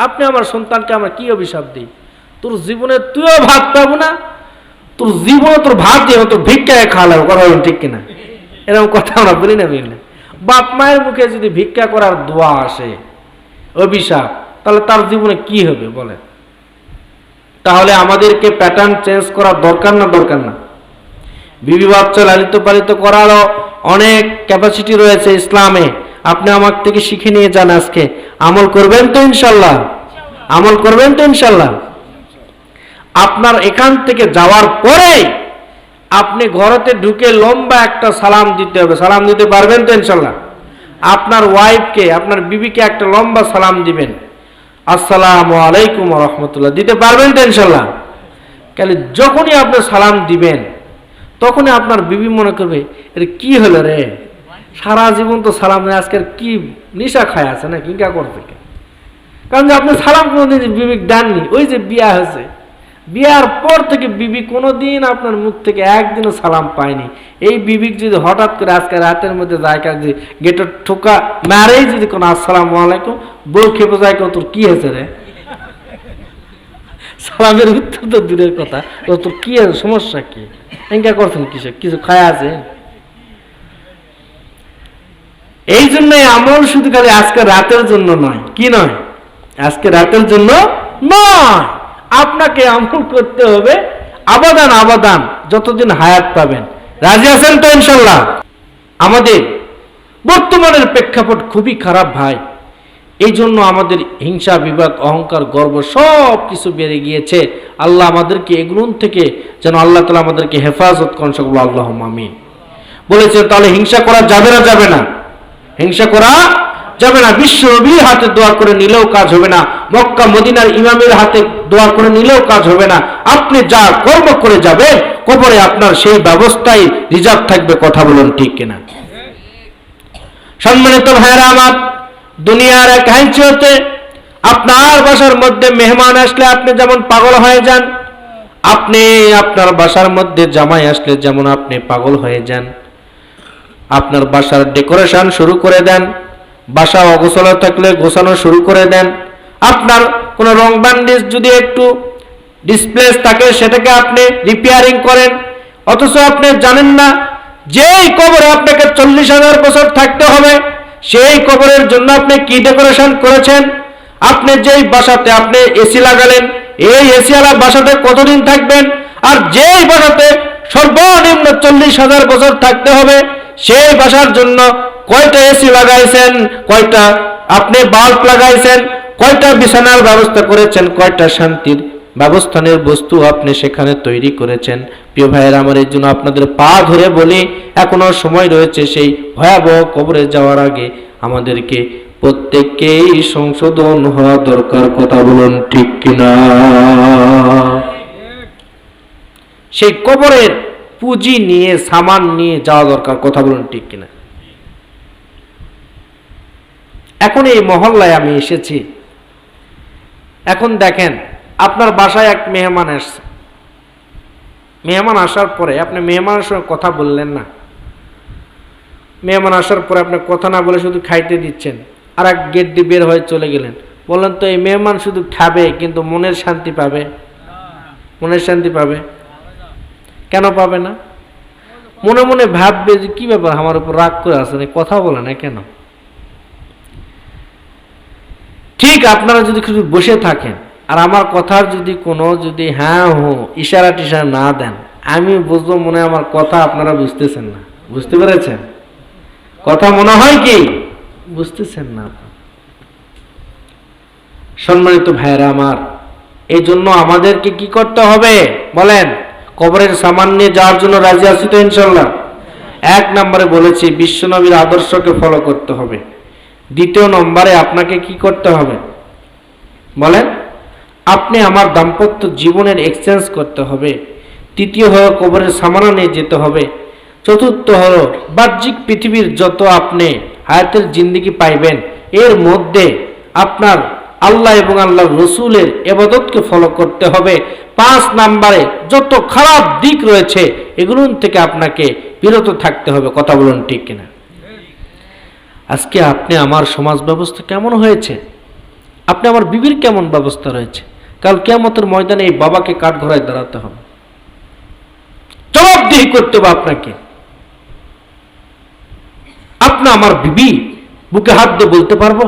আপনি আমার সন্তানকে আমরা কি অভিশাপ দিই? তোর জীবনে তুইও ভাত পাবো না, তোর জীবনে তোর ভাত দিয়ে তোর ভিক্ষায় খাওয়া লাগবে, কথা বলেন ঠিক কিনা? এরকম কথা আমরা বলি না। বাপ মায়ের মুখে যদি ভিক্ষা করার দোয়া আসে, অভিশাপ, তাহলে তার জীবনে কি হবে বলেন? তাহলে আমাদেরকে প্যাটার্ন চেঞ্জ করার দরকার না দরকার না? বিবি বাচ্চা লালিত পালিত করারও অনেক ক্যাপাসিটি রয়েছে ইসলামে। আপনি আমার থেকে শিখে নিয়ে যান, আজকে আমল করবেন তো ইনশাল্লাহ? আমল করবেন তো ইনশাল্লাহ? আপনার এখান থেকে যাওয়ার পরে আপনি ঘরেতে ঢুকে লম্বা একটা সালাম দিতে হবে। সালাম দিতে পারবেন তো ইনশাল্লাহ? আপনার ওয়াইফকে, আপনার বিবিকে একটা লম্বা সালাম দিবেন, আসসালামু আলাইকুম ওয়া রাহমাতুল্লাহ, দিতে পারবেন তো ইনশাল্লাহ? তাহলে যখনই আপনি সালাম দিবেন তখনই আপনার বিবি মনে করবে এটা কি হলো রে, সারা জীবন তো সালাম নেই, আজকের কি নেশা খায় আছে না কিংকা করতে। কারণ যে আপনি সালাম কোনোদিন বিবি দেননি, ওই যে বিয়া হয়েছে, বিয়ার পর থেকে বিবি কোনোদিন আপনার মুখ থেকে একদিনও সালাম পায়নি। এই বিবিক যদি হঠাৎ করে আজকে রাতের মধ্যে জায়গা যে গেটের ঠোকা মারেই যদি কোনো আসসালামু আলাইকুম, বউ খেপে যায়, তোর কি হয়েছে রে, সালামের উত্তর তো দূরের কথা, তোর কি আছে, সমস্যা কি, এঙ্কা করছেন কিসে, কিছু খায় আছে? এই জন্যই আমল শুধু খালি আজকে রাতের জন্য নয়, কি নয়, আজকে রাতের জন্য নয়, আপনাকে আমল করতে হবে আবাদান আবাদান, যতদিন হায়াত পাবেন। রাজি আছেন তো ইনশাল্লাহ? আমাদের বর্তমানের প্রেক্ষাপট খুবই খারাপ ভাই। এই জন্য আমাদের হিংসা, বিবাদ, অহংকার, গর্ব সব কিছু বেড়ে গিয়েছে। আল্লাহ আমাদেরকে এগুলো থেকে যেন আল্লাহ তাআলা আমাদেরকে হেফাজত করেন, সকল আল্লাহুম্মা আমিন। বলেছে তাহলে হিংসা করা যাবে না? যাবে না, হিংসা করা যাবে না। বিশ্ব নবীর হাতে দোয়া করে নিলেও কাজ হবে না, মক্কা মদিনার ইমামের হাতে দোয়া করে নিলেও কাজ হবে না। আপনি যা কর্ম করে যাবেন কবরে আপনার সেই ব্যবস্থাই রিজার্ভ থাকবে, কথা বলুন ঠিক কিনা? সম্মানিত ভাইরা আমার, দুনিয়ার এক হাইচতে আপনার বাসার মধ্যে মেহমান আসলে আপনি যেমন পাগল হয়ে যান, আপনি আপনার বাসার মধ্যে জামাই আসলে যেমন আপনি পাগল হয়ে যান, আপনার বাসার ডেকোরেশন শুরু করে দেন, বাসা অগোছালো থাকলে গোছানো শুরু করে দেন, আপনার কোনো রং বান্ডিশ যদি একটু ডিসপ্লেস থাকে সেটাকে আপনি রিপেয়ারিং করেন, অথচ আপনি জানেন না যেই কবরে আপনাকে 40,000 বছর থাকতে হবে, সেই কবরের জন্য আপনি কি ডেকোরেশন করেছেন। আপনি যেই বাসাতে আপনি এসি লাগালেন, এই এসিওয়ালা বাসাতে কতদিন থাকবেন, আর যেই বাসাতে সর্বনিম্ন 40,000 বছর থাকতে হবে, সেই বাসার জন্য কয়টা এসি লাগাইছেন, কয়টা আপনি বাল্ব লাগাইছেন, কয়টা বিছানার ব্যবস্থা করেছেন, কয়টা শান্তির ব্যবস্থানের বস্তু আপনি সেখানে তৈরি করেছেন। প্রিয় ভাইয়েরা আমার, এই জন্য আপনাদের পা ধরে বলি, এখনো সময় রয়েছে সেই ভয়াবহ কবরে যাওয়ার আগে আমাদেরকে প্রত্যেককেই সংশোধন হওয়া দরকার, কথা বলুন ঠিক কিনা? সেই কবরের পুঁজি নিয়ে, সামান নিয়ে যাওয়া দরকার, কথা বলুন ঠিক কিনা? এখন এই মহল্লায় আমি এসেছি, এখন দেখেন আপনার বাসায় এক মেহমান আসছে, মেহমান আসার পরে আপনি মেহমানের সঙ্গে কথা বললেন না, মেহমান আসার পরে আপনি কথা না বলে শুধু খাইতে দিচ্ছেন, আর এক গেট দিয়ে বের হয়ে চলে গেলেন। বললেন তো এই মেহমান শুধু খাবে কিন্তু মনের শান্তি পাবে? মনের শান্তি পাবে? কেন পাবে না? মনে মনে ভাববে যে কি ব্যাপার, আমার উপর রাগ করে আসেন, কথা বলে না কেন? ঠিক আপনারা যদি শুধু বসে থাকেন আর আমার কথার যদি কোনো যদি হ্যাঁ হো ইশারা টিশারা না দেন, আমি বুঝবো মনে হয় আমার কথা আপনারা বুঝতেছেন না। বুঝতে পেরেছেন? কথা মনে হয় কি বুঝতেছেন না। সম্মানিত ভাইয়েরা আমার, এই জন্য আমাদেরকে কি করতে হবে বলেন? কবরের সামান নিয়ে যাওয়ার জন্য রাজি আছি তো ইনশাল্লাহ? 1 নম্বরে বলেছি বিশ্বনবীর আদর্শকে ফলো করতে হবে। 2 নম্বরে আপনাকে কি করতে হবে বলেন? আপনি আমার দাম্পত্য জীবনের এক্সচেঞ্জ করতে হবে। 3 হলো কবরের সামানা নিয়ে যেতে হবে। 4 হলো বাহ্যিক পৃথিবীর যত আপনি হায়াতের জিন্দেগি পাইবেন, এর মধ্যে আপনার আল্লাহ এবং আল্লাহর রসুলের ইবাদতকে ফলো করতে হবে। 5 নম্বরে যত খারাপ দিক রয়েছে এগুলো থেকে আপনাকে বিরত থাকতে হবে, কথা বলুন ঠিক কিনা? আজকে আপনি আমার সমাজ ব্যবস্থা কেমন হয়েছে? আপনি আমার বিবির কেমন ব্যবস্থা রয়েছে? কাল কিয়ামতের ময়দানে এই বাবাকে কাঠগড়ায় দাঁড়াতে হবে, জবাবদিহি করতে হবে আপনাকে। আপনি আমার বিবি বুকে হাত দিয়ে বলতে পারবো?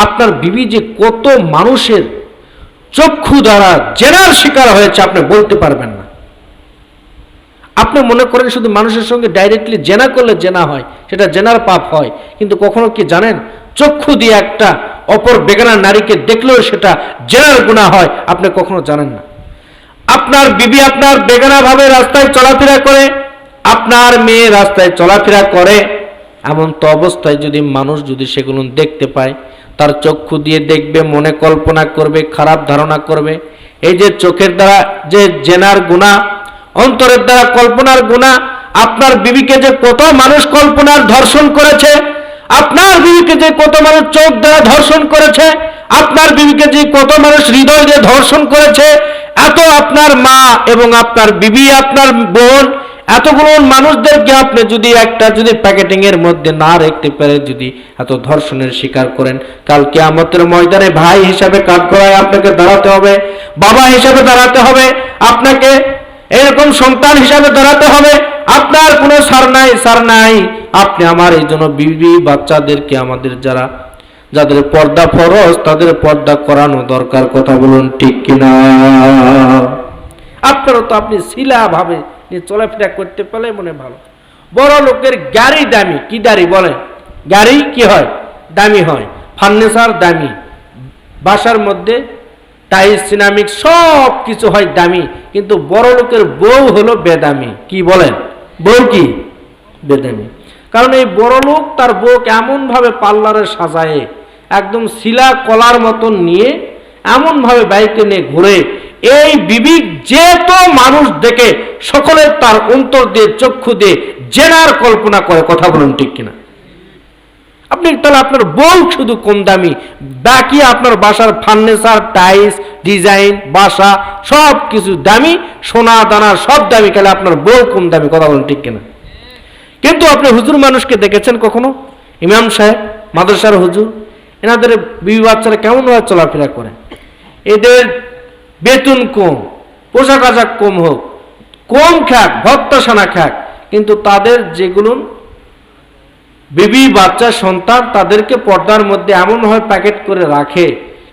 আপনার বিবি যে কত মানুষের চক্ষু দ্বারা জেনার শিকার হয়েছে আপনি বলতে পারবেন না। আপনি মনে করেন শুধু মানুষের সঙ্গে ডাইরেক্টলি জেনা করলে জেনা হয়, সেটা জেনার পাপ হয়, কিন্তু কখনো কি জানেন চক্ষু দিয়ে একটা অপর বেগানা নারীকে দেখলেও সেটা জেনার গুনাহ হয়? আপনি কখনো জানেন না। আপনার বিবি আপনার বেগানা ভাবে রাস্তায় চলাফেরা করে, আপনার মেয়ে রাস্তায় চলাফেরা করে, এমন তো অবস্থায় যদি মানুষ যদি সেগুলো দেখতে পায়, তার চক্ষু দিয়ে দেখবে, মনে কল্পনা করবে, খারাপ ধারণা করবে। এই যে চোখের দ্বারা যে জেনার গুনাহ, অন্তরের দ্বারা কল্পনার গুনাহ, আপনার বিবিকে যে কত মানুষ কল্পনার ধর্ষণ করেছে, আপনার বিবিকে যে কত মানুষ চোখ দ্বারা ধর্ষণ করেছে, আপনার বিবিকে যে কত মানুষ হৃদয় দিয়ে ধর্ষণ করেছে, এত আপনার মা এবং আপনার বিবি, আপনার বোন, এতগুলো মানুষদেরকে আপনি যদি একটা যদি প্যাকেটিং এর মধ্যে না রাখতে পারে, যদি এত ধর্ষণের শিকার করেন, কাল কিয়ামতের ময়দানে ভাই হিসাবে কাঠগড়ায় আপনাকে দাঁড়াতে হবে, বাবা হিসাবে দাঁড়াতে হবে, আপনাকে এরকম সন্তান হিসাবে দাঁড়াতে হবে। আপনার কোনো সার নাই। আপনি আমার এই জন্য বিবি বাচ্চাদেরকে, আমাদের যাদের পর্দা ফরজ তাদের পর্দা করানো দরকার। কথা বলুন ঠিক কিনা? আপনারও তো আপনি শিলা ভাবে চলাফেরা করতে পারলে মনে ভালো। বড় লোকের গাড়ি দামি, কি দাড়ি বলেন? গাড়ি কি হয়? দামি হয়, ফার্নিচার দামি, বাসার মধ্যে টাইলস সিনামিক সব কিছু হয় দামি, কিন্তু বড় লোকের বউ হলো বেদামি। কি বলেন? বউ কি বেদামি? কারণ এই বড় লোক তার বউকে এমন ভাবে পার্লারে সাজায়, একদম শিলা কলার মতন নিয়ে এমন ভাবে বাইকে নিয়ে ঘুরে, এই বিবি যে তো মানুষ দেখে সকলে তার অন্তর দিয়ে চক্ষু দিয়ে জেনার কল্পনা করে। কথা বলুন ঠিক কিনা? আপনি তাহলে আপনার বউ শুধু কম দামি, বাকি আপনার বাসার ফার্নিচার, টাইলস, ডিজাইন, বাসা সব কিছু দামি, সোনা দানা সব দামি, তাহলে আপনার বউ কম দামি। কথা বলুন ঠিক কিনা? কিন্তু আপনি হুজুর মানুষকে দেখেছেন কখনো? ইমাম সাহেব, মাদ্রাসার হুজুর, এনাদের বিবি বাচ্চারা কেমন ভাবে চলাফেরা করে? এদের বেতন কম, পোশাক আশাক কম হোক, কম খাক, ভত্তা সানা খাক, কিন্তু তাদের যেগুলো বিবি বাচ্চা সন্তান, তাদেরকে পর্দার মধ্যে এমনভাবে প্যাকেট করে রাখে,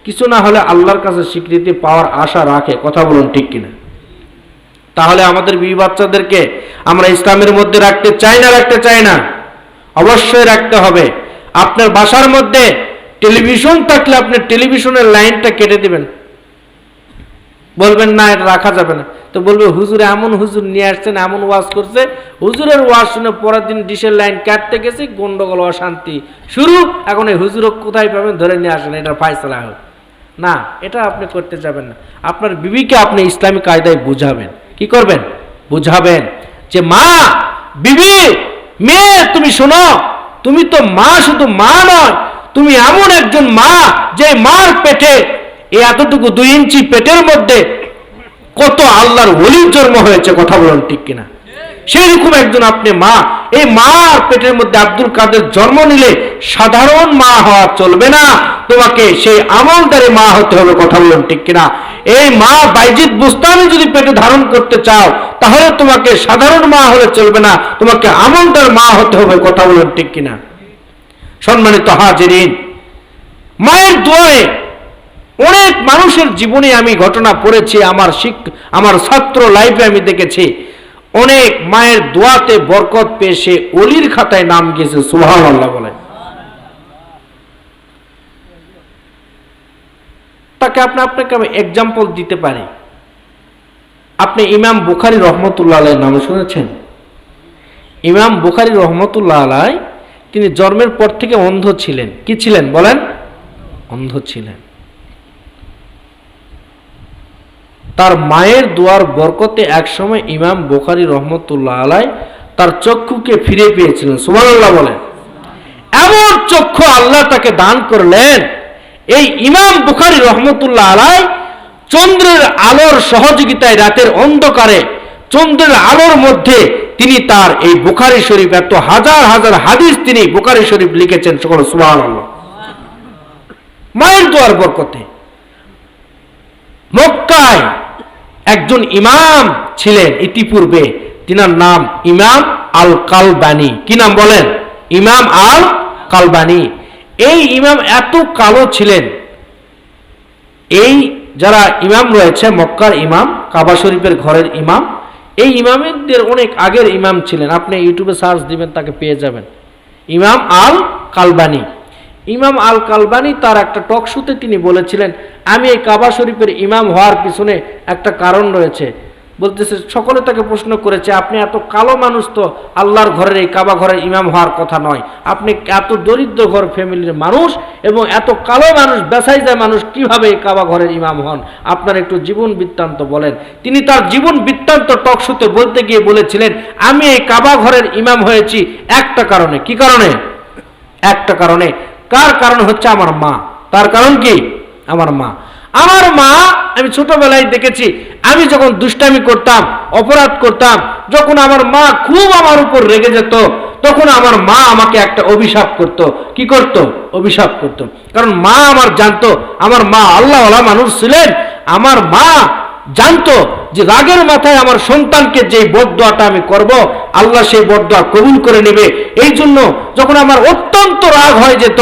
কিছু না হলে আল্লাহর কাছে স্বীকৃতি পাওয়ার আশা রাখে। কথা বলুন ঠিক কিনা? তাহলে আমাদের বিবি বাচ্চাদেরকে আমরা ইসলামের মধ্যে রাখতে চাই না? রাখতে চাই না? অবশ্যই রাখতে হবে। আপনার বাসার মধ্যে টেলিভিশন থাকলে আপনি টেলিভিশনের লাইনটা কেটে দিবেন, বলবেন না এটা রাখা যাবে না। তো বলবে হুজুর এমন হুজুর নিয়ে আসছেন, এমন ওয়াজ করছে, হুজুরের ওয়াজ শুনে পরের দিন ডিশের লাইন কাটতে গেছি, গন্ডগোল অশান্তি শুরু। এখন এই হুজুর কোথায় পাবেন, ধরে নিয়ে আসেন, এটা ফায়সালা হোক না। এটা আপনি করতে যাবেন না। আপনার বিবিকে আপনি ইসলামিক কায়দায় বুঝাবেন। কি করবেন? বুঝাবেন যে মা, বিবি, মেয়ে তুমি শোনো, তুমি তো মা, শুধু মা নয়, তুমি এমন একজন মা যে মার পেটে এই এতটুকু 2 ইঞ্চি পেটের মধ্যে কত আল্লাহর ওলির জন্ম হয়েছে। কথা বলুন ঠিক কিনা? সেরকম একজন আপনি মা। এই মার পেটের মধ্যে আব্দুল কাদের জন্ম নিলে সাধারণ মা হওয়া চলবে না, তোমাকে সেই আমলদারি মা হতে হবে। কথা বলুন ঠিক কিনা? এই মা বাইজিদ বুস্তামি যদি পেটে ধারণ করতে চাও, তাহলে তোমাকে সাধারণ মা হলে চলবে না, তোমাকে আমলদার মা হতে হবে। কথা বলুন ঠিক কিনা? সম্মানিত হাজিরিন, মায়ের দোয়ায় অনেক মানুষের জীবনে আমি ঘটনা পড়েছি, আমার ছাত্র লাইফে আমি দেখেছি, অনেক মায়ের দোয়াতে বরকত পেয়ে সে ওলির খাতায় নাম গিয়েছে। সুবহানাল্লাহ বলে। তাকে আপনাকে আমি এক্সাম্পল দিতে পারি। আপনি ইমাম বুখারী রহমতুল্লাহ আলাইহির নাম শুনেছেন? ইমাম বুখারী রহমতুল্লাহ আলাইহি তিনি জন্মের পর থেকে অন্ধ ছিলেন। কি ছিলেন বলেন? অন্ধ ছিলেন। তার মায়ের দোয়ার বরকতে একসময় ইমাম বুখারী রহমতুল্লাহ আলাইহি তার চক্ষুকে ফিরে পেয়েছিলেন। সুবহানাল্লাহ বলেন। এমন চক্ষু আল্লাহ তাকে দান করলেন, এই ইমাম বুখারী রহমতুল্লাহ আলাইহি চন্দ্রের আলোর সহযোগিতায় রাতের অন্ধকারে চন্দ্রের আলোর মধ্যে তিনি তার এই বুখারী শরীফ, এত হাজার হাজার হাদিস তিনি বুখারী শরীফ লিখেছেন। সকল সুবহানাল্লাহ। মায়ের দোয়ার বরকতে। মক্কায় একজন ইমাম ছিলেন ইতিপূর্বে, তিনার নাম ইমাম আল কালবানী। কি নাম বলেন? ইমাম আল কালবানী। এই ইমাম এত কালো ছিলেন, এই যারা ইমাম রয়েছে মক্কার ইমাম, কাবা শরীফের ঘরের ইমাম, এই ইমামদের অনেক আগের ইমাম ছিলেন। আপনি ইউটিউবে সার্চ দিবেন, তাকে পেয়ে যাবেন, ইমাম আল কালবানী। ইমাম আল কালবানী তার একটা টক শোতে তিনি বলেছিলেন, আমি এই কাবা শরীফের ইমাম হওয়ার পিছনে একটা কারণ রয়েছে। বলতেছে, সকলে তাকে প্রশ্ন করেছে, আপনি এত কালো মানুষ তো আল্লাহর ঘরের এই কাবা ঘরের ইমাম হওয়ার কথা নয়, আপনি এত দরিদ্র ঘর ফ্যামিলির মানুষ এবং এত কালো মানুষ, বেসাই যায় মানুষ, কিভাবে এই কাবা ঘরের ইমাম হন? আপনার একটু জীবন বৃত্তান্ত বলেন। তিনি তার জীবন বৃত্তান্ত টক শোতে বলতে গিয়ে বলেছিলেন, আমি এই কাবা ঘরের ইমাম হয়েছি একটা কারণে। কি কারণে? একটা কারণে। কার কারণ? হচ্ছে আমার মা। তার কারণ কি? আমার মা। আমার মা, আমি ছোটবেলায় দেখেছি, আমি যখন দুষ্টামি করতাম, অপরাধ করতাম, যখন আমার মা খুব আমার উপর রেগে যেত, তখন আমার মা আমাকে একটা অভিশাপ করত। কি করত? অভিশাপ করত। কারণ মা আমার জানতো, আমার মা আল্লাহওয়ালা মানুষ ছিলেন। আমার মা জানতো যে রাগের মাথায় আমার সন্তানকে যে বদদোয়াটা আমি করব, আল্লাহ সেই বদদোয়া কবুল করে নেবে। এই জন্য যখন আমার অত্যন্ত রাগ হয়ে যেত,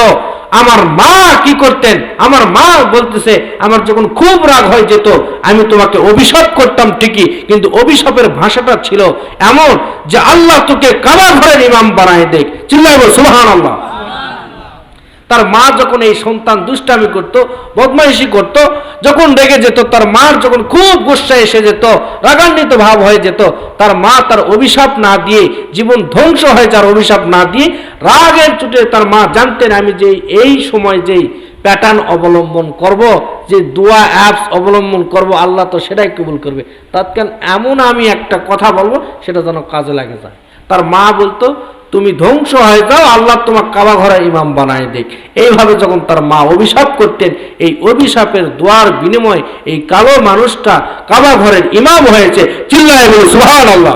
আমার মা কি করতেন? আমার মা বলতেছে, আমার যখন খুব রাগ হয়ে যেত, আমি তোমাকে অভিশাপ করতাম ঠিকই, কিন্তু অভিশাপের ভাষাটা ছিল এমন যে আল্লাহ তোকে কাবা ঘরের ইমাম বানায় দেখ। চিল্লাইব সুবহানাল্লাহ। তার মা যখন এই সন্তান দুষ্টামি করত, বদমাইশি করত, যখন রেগে যেত, তার মার যখন খুব গুসা এসে যেত, রাগান্বিত ভাব হয়ে যেত, তার মা তার অভিশাপ না দিয়ে, জীবন ধ্বংস হয়ে যাওয়ার অভিশাপ না দিয়ে, রাগের চোটে তার মা জানতেন আমি যে এই সময় যেই প্যাটার্ন অবলম্বন করব, যে দোয়া অ্যাপস অবলম্বন করব, আল্লাহ তো সেটাই কবুল করবে। তৎকালীন এমন আমি একটা কথা বলবো সেটা যেন কাজে লাগে যায়। তার মা বলতো, তুমি ধ্বংস হয়ে যাও, আল্লাহ তোমার কাবা ঘরের ইমাম বানায় দেখ। এইভাবে যখন তার মা অভিশাপ করতেন, এই অভিশাপের দোয়ার বিনিময়ে এই কালো মানুষটা কাবা ঘরের ইমাম হয়েছে। চিল্লায় বলে সুবহানাল্লাহ।